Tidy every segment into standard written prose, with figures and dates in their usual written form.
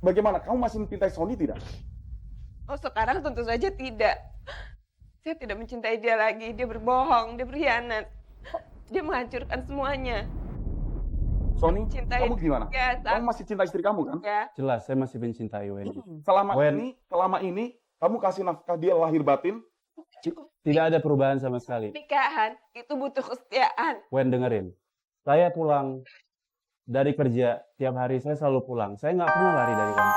Bagaimana? Kamu masih mencintai Sony tidak? Oh, sekarang tentu saja tidak. Saya tidak mencintai dia lagi. Dia berbohong, dia berkhianat. Dia menghancurkan semuanya. Sony, Cintai kamu gimana? dia, Kamu masih cinta istri kamu kan? ya. Jelas, saya masih mencintai Wendy. Selama ini kamu kasih nafkah dia lahir batin. Tidak ada perubahan sama sekali. Nikahan itu butuh kesetiaan. Wen, dengerin. Saya pulang dari kerja, tiap hari saya selalu pulang. Saya nggak pernah lari dari kamu.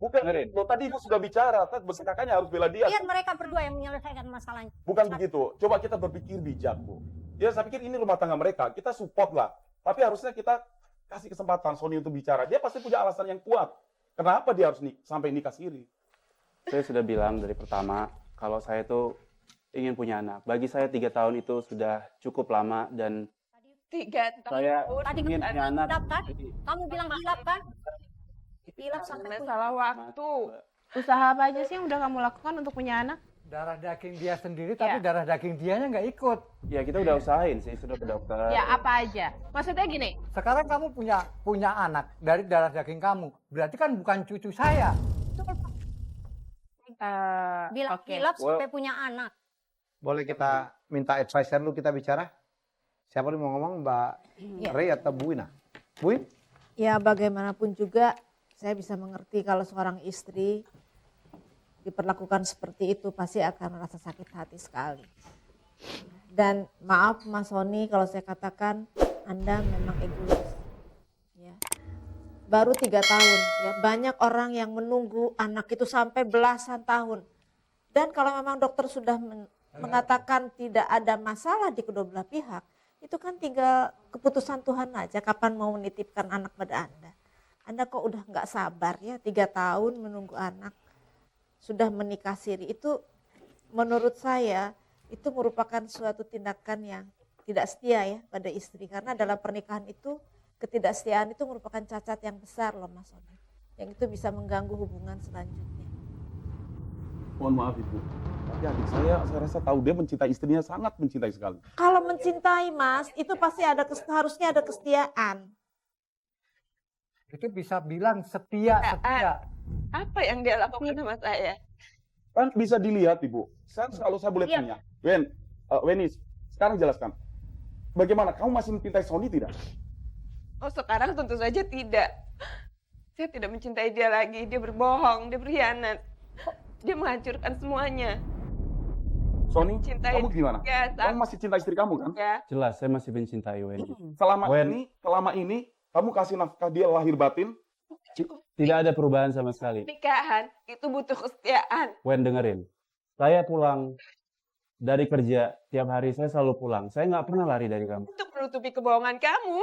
Bukan, lo tadi ibu sudah bicara, kakaknya harus bela dia. Biar mereka berdua yang menyelesaikan masalahnya. Bukan begitu. Coba kita berpikir bijak, Bu. Ya, saya pikir ini rumah tangga mereka. Kita support lah. Tapi harusnya kita kasih kesempatan Sony untuk bicara. Dia pasti punya alasan yang kuat. Kenapa dia harus sampai nikah siri? Saya sudah bilang dari pertama, kalau saya itu ingin punya anak. Bagi saya 3 tahun itu sudah cukup lama dan 3 tahun. saya Tadi ingin punya anak. hilap kan? Kamu bilang hilap kan? Hilap sampai Masalah waktu. Usaha apa aja sih yang udah kamu lakukan untuk punya anak? Darah daging dia sendiri, tapi darah daging dianya nggak ikut. Ya kita udah usahain sih, sudah ke dokter. Ya apa aja? Maksudnya gini, Sekarang kamu punya anak dari darah daging kamu. Berarti kan bukan cucu saya. bilang oke. hilap sampai punya anak. Boleh kita minta advisor dulu kita bicara? Siapa yang mau ngomong, Mbak Rey atau Bu Ina? Bu In? Ya bagaimanapun juga saya bisa mengerti kalau seorang istri diperlakukan seperti itu pasti akan merasa sakit hati sekali. Dan maaf Mas Sony kalau saya katakan Anda memang egois. Ya. Baru 3 tahun, ya banyak orang yang menunggu anak itu sampai belasan tahun. Dan kalau memang dokter sudah mengatakan tidak ada masalah di kedua belah pihak, itu kan tinggal keputusan Tuhan aja kapan mau menitipkan anak pada Anda. Anda kok udah nggak sabar ya 3 tahun menunggu anak, sudah menikah siri. Itu menurut saya itu merupakan suatu tindakan yang tidak setia ya pada istri. Karena dalam pernikahan itu ketidaksetiaan itu merupakan cacat yang besar loh Mas Sony. Yang itu bisa mengganggu hubungan selanjutnya. Mohon maaf Ibu. Tapi adik saya rasa tahu dia mencintai istrinya, sangat mencintai sekali. Kalau mencintai Mas, itu pasti harusnya ada kesetiaan. Itu bisa bilang setia. Apa yang dia lakukan sama saya? Kan bisa dilihat Ibu. Kalau saya boleh tanya. Weni, sekarang jelaskan. Bagaimana? Kamu masih mencintai Sony tidak? Oh, sekarang tentu saja tidak. Saya tidak mencintai dia lagi. Dia berbohong, dia berkhianat. Dia menghancurkan semuanya. Sony, Cintai kamu gimana? dia, Kamu masih cinta istri kamu kan? Ya. Jelas, saya masih mencintai Wendy. Selama ini kamu kasih nafkah dia lahir batin. Tidak ada perubahan sama sekali. Nikahan itu butuh kesetiaan. Wen, dengerin. Saya pulang dari kerja, tiap hari saya selalu pulang. Saya nggak pernah lari dari kamu. Untuk menutupi kebohongan kamu.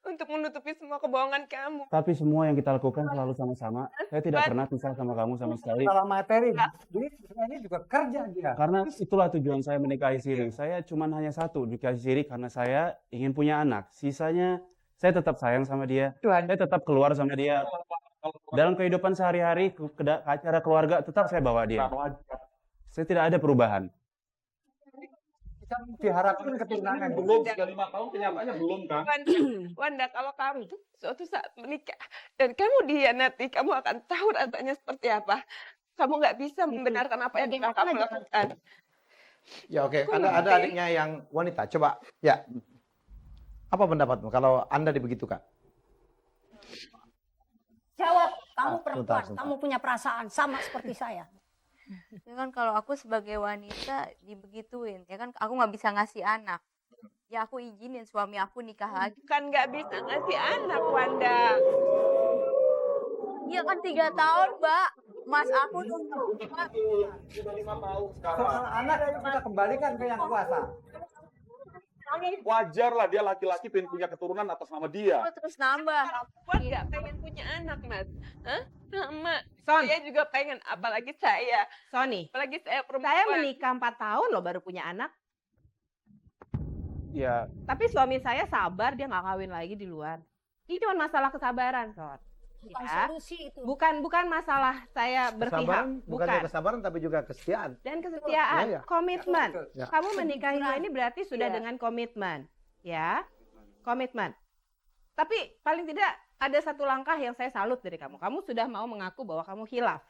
Untuk menutupi semua kebohongan kamu. Tapi semua yang kita lakukan selalu sama-sama. Saya tidak pernah pisah sama kamu sama sekali. Masalah materi. Jadi ini juga kerja dia. Karena itulah tujuan saya menikahi Siri. Saya cuma hanya satu, nikahi Siri karena saya ingin punya anak. Sisanya saya tetap sayang sama dia. Saya tetap keluar sama dia. Dalam kehidupan sehari-hari, ke acara keluarga, tetap saya bawa dia. Saya tidak ada perubahan. Kita diharapkan keturunan Belum, sudah 5 tahun kenyataannya belum kan? Wanda, kalau kamu suatu saat menikah dan kamu dihianati, kamu akan tahu rasanya seperti apa. Kamu nggak bisa membenarkan apa yang telah kamu lakukan. Ya oke, ada adiknya yang wanita. Coba, ya. Apa pendapatmu kalau Anda dibegitukan? Jawab, kamu perempuan, sebentar. kamu punya perasaan sama seperti saya. Ya kan kalau aku sebagai wanita dibegituin, ya kan aku nggak bisa ngasih anak. Ya aku izinin suami aku nikah lagi. Kan nggak bisa ngasih anak, Wanda. Iya kan 3 tahun, Mbak. Mas aku tuh Sudah 5 tahun sekarang. soal anak kita kembalikan ke yang kuasa. Wajar lah dia laki-laki pengen punya keturunan atas nama dia. terus nambah. Perempuan nggak pengen punya anak, Mas. Sama. Son, Saya juga pengen, apalagi saya. Sony, Apalagi saya perempuan. saya menikah 4 tahun loh baru punya anak. Ya, Tapi suami saya sabar, dia nggak kawin lagi di luar. Ini cuma masalah kesabaran, Son. Bukan Ya. solusi itu. Bukan masalah saya berpihak, Kesabaran, bukan hanya bukan. kesabaran tapi juga kesetiaan. Dan kesetiaan, Iya, iya. komitmen. Ya. Kamu menikahi gue ini berarti sudah Iya. dengan komitmen. Ya, komitmen. Tapi paling tidak ada satu langkah yang saya salut dari kamu. Kamu sudah mau mengaku bahwa kamu hilaf.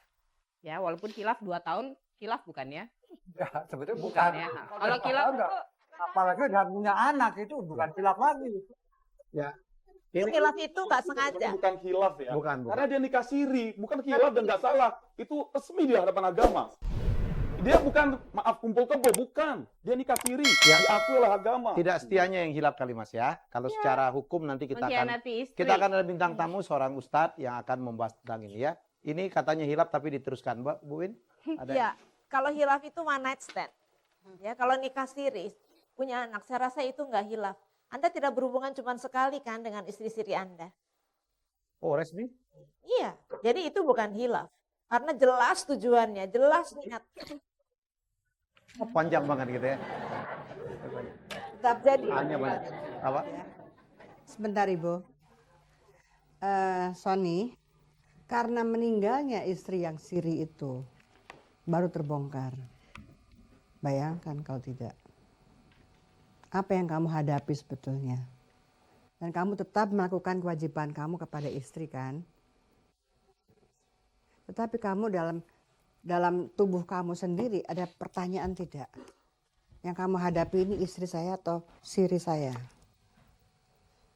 Ya, walaupun hilaf 2 tahun, hilaf bukan ya? Ya, sebetulnya bukan. Bukan ya. Kalau hilaf enggak. itu Apalagi udah punya anak itu bukan hilaf lagi. Ya. Khilaf itu nggak sengaja. Bukan khilaf ya. Bukan. Karena dia nikah siri, bukan khilaf dan nggak salah. Itu resmi di hadapan agama. Dia bukan maaf kumpul kebo, bukan. Dia nikah siri, Ya. diakui oleh agama. Tidak setianya yang hilaf kali Mas ya. Kalau secara hukum nanti mengkhianati istri. kita akan ada bintang tamu seorang ustadz yang akan membahas tentang ini ya. Ini katanya hilaf tapi diteruskan, Mbak Bu Win. Ada Ya, kalau hilaf itu one night stand. Ya, kalau nikah siri, punya anak, saya rasa itu nggak hilaf. Anda tidak berhubungan cuma sekali kan dengan istri siri Anda. Oh, resmi? Iya, jadi itu bukan hilaf. Karena jelas tujuannya, jelas niat. Oh, panjang banget gitu ya. Tetap jadi. Hanya banyak. Apa? Sebentar Ibu. Sony, karena meninggalnya istri yang siri itu baru terbongkar. Bayangkan kalau tidak. Apa yang kamu hadapi sebetulnya? Dan kamu tetap melakukan kewajiban kamu kepada istri kan? Tetapi kamu dalam tubuh kamu sendiri ada pertanyaan tidak? Yang kamu hadapi ini istri saya atau siri saya?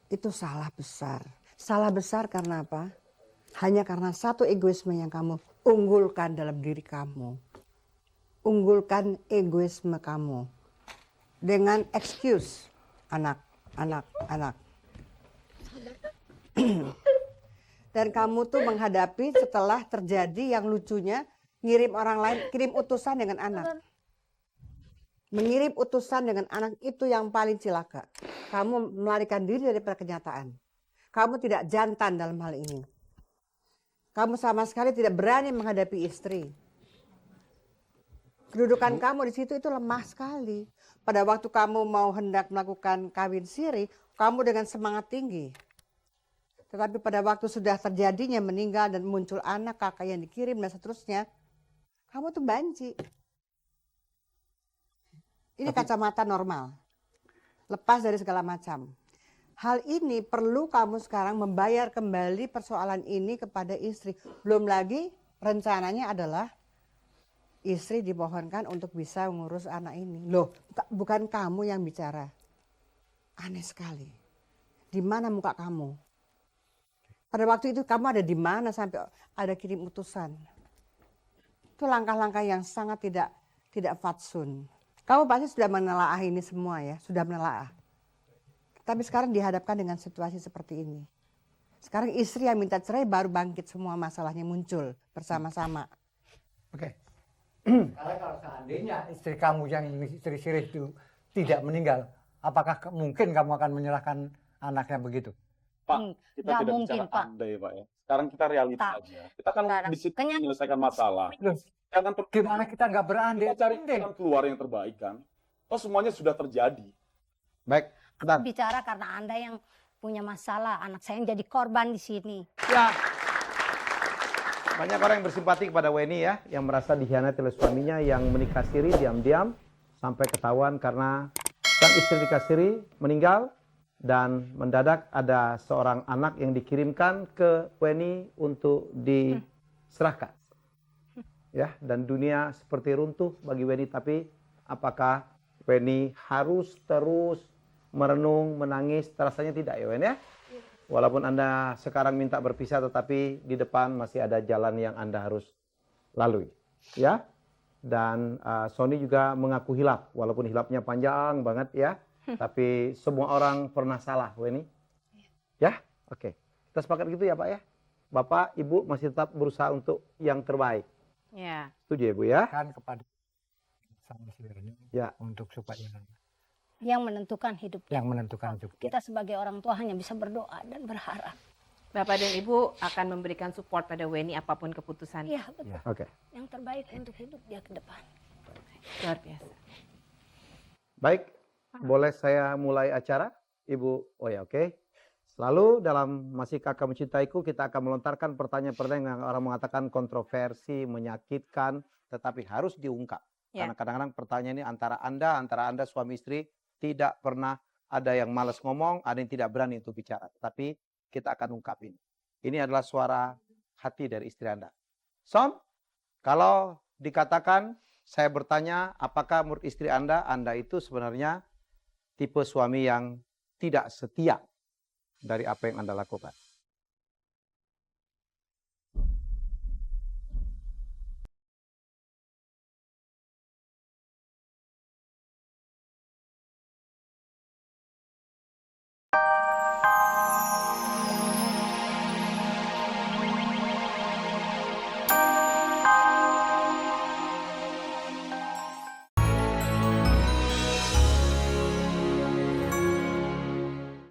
Itu salah besar. Salah besar karena apa? Hanya karena satu egoisme yang kamu unggulkan dalam diri kamu. Unggulkan egoisme kamu. Dengan excuse anak. Dan kamu tuh menghadapi setelah terjadi yang lucunya ngirim orang lain, kirim utusan dengan anak. Mengirim utusan dengan anak itu yang paling cilaka. Kamu melarikan diri daripada kenyataan. Kamu tidak jantan dalam hal ini. Kamu sama sekali tidak berani menghadapi istri. Kedudukan kamu di situ itu lemah sekali. Pada waktu kamu mau hendak melakukan kawin siri, kamu dengan semangat tinggi. Tetapi pada waktu sudah terjadinya meninggal dan muncul anak, kakak yang dikirim dan seterusnya, kamu tuh banci. Ini kacamata normal. Lepas dari segala macam. Hal ini perlu kamu sekarang membayar kembali persoalan ini kepada istri. Belum lagi rencananya adalah istri dimohonkan untuk bisa mengurus anak ini. Loh, bukan kamu yang bicara. Aneh sekali. Di mana muka kamu? Pada waktu itu kamu ada di mana sampai ada kirim utusan? Itu langkah-langkah yang sangat tidak fatsun. Kamu pasti sudah menelaah ini semua ya, sudah menelaah. Tapi sekarang dihadapkan dengan situasi seperti ini. Sekarang istri yang minta cerai baru bangkit semua masalahnya muncul bersama-sama. Oke. Karena kalau seandainya istri kamu yang istri siri itu tidak meninggal, apakah mungkin kamu akan menyerahkan anaknya begitu? Pak, kita nggak tidak mungkin, bicara Pak. andai, Pak ya. Sekarang kita realita Tak. aja. Kita kan Sekarang. di situ Kayaknya- menyelesaikan masalah. Loh, Jangan gimana kita nggak berandai? kita cari jalan keluar yang terbaik kan. Oh semuanya sudah terjadi. Baik. Bentar. Bicara karena Anda yang punya masalah, anak saya yang jadi korban di sini. Ya. Banyak orang yang bersimpati kepada Weni ya, yang merasa dikhianati oleh suaminya yang menikah siri diam-diam sampai ketahuan karena sang istri nikah siri meninggal dan mendadak ada seorang anak yang dikirimkan ke Weni untuk diserahkan. Ya, dan dunia seperti runtuh bagi Weni, tapi apakah Weni harus terus merenung, menangis? Rasanya tidak ya Weni ya? Walaupun Anda sekarang minta berpisah, tetapi di depan masih ada jalan yang Anda harus lalui. Ya. Dan Sony juga mengaku hilaf, walaupun hilafnya panjang banget ya. Tapi semua orang pernah salah, Weni. Ya, oke. Kita sepakat gitu ya Pak ya. Bapak, Ibu masih tetap berusaha untuk yang terbaik. Ya. Setuju ya Bu ya? Kan kepada sama sendiri Ya. untuk supaya Yang menentukan hidup. yang menentukan juga. Kita sebagai orang tua hanya bisa berdoa dan berharap. Bapak dan Ibu akan memberikan support pada Weni apapun keputusan. Iya, betul. Oke. Yang terbaik untuk hidup dia ke depan. Luar biasa. Baik, boleh saya mulai acara? Ibu, oh ya oke. Selalu dalam Masih Kakak Mencintaiku kita akan melontarkan pertanyaan-pertanyaan yang orang mengatakan kontroversi, menyakitkan, tetapi harus diungkap. Ya. Karena kadang-kadang pertanyaan ini antara Anda suami istri tidak pernah ada yang malas ngomong, ada yang tidak berani untuk bicara. Tapi kita akan ungkapin. Ini adalah suara hati dari istri Anda. Son, kalau dikatakan, saya bertanya, apakah menurut istri Anda itu sebenarnya tipe suami yang tidak setia dari apa yang Anda lakukan?